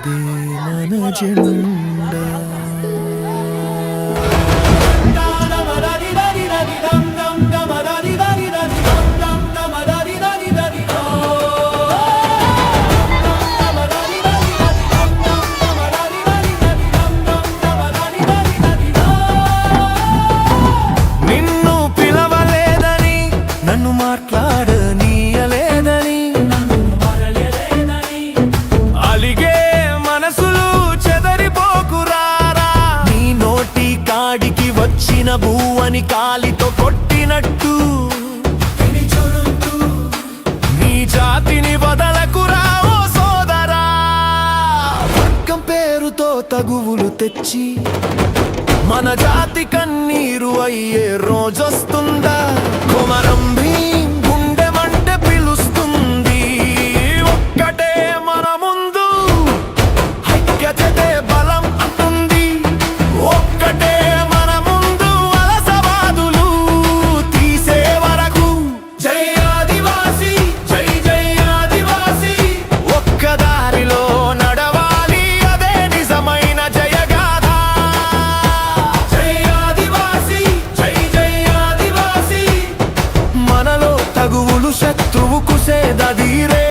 ఇదే మన జెండా. నిన్ను పిలవలేదని, నన్ను మాట్లాడనీయలేదని, అలిగే మనసులు చెదరిపోకురారా. నీ నోటి కాడికి వచ్చిన భూవని కాలితో కొట్టినట్టు నీ జాతిని వదలకురా ఓ సోదరా. వర్గం పేరుతో తగువులు తెచ్చి మన జాతి కన్నీరు అయ్యే రోజొస్తుందా? కొమరం భీం గుండె మంటే పిలుస్తుంది. ఒక్కటే మన ముందు, ఐక్యతే బలం అంటుంది. ఒక్కటే మన ముందు, వలసవాదులు తీసే వరకు. జై ఆదివాసీ, జై జై ఆదివాసీ. ఒక్క దారిలో నడవాలి, అదే నిజమైన జయగాథ. జై ఆదివాసీ, జై జై ఆదివాసీ. మనలో తగువులు శత్రువుకు సేదదీరే.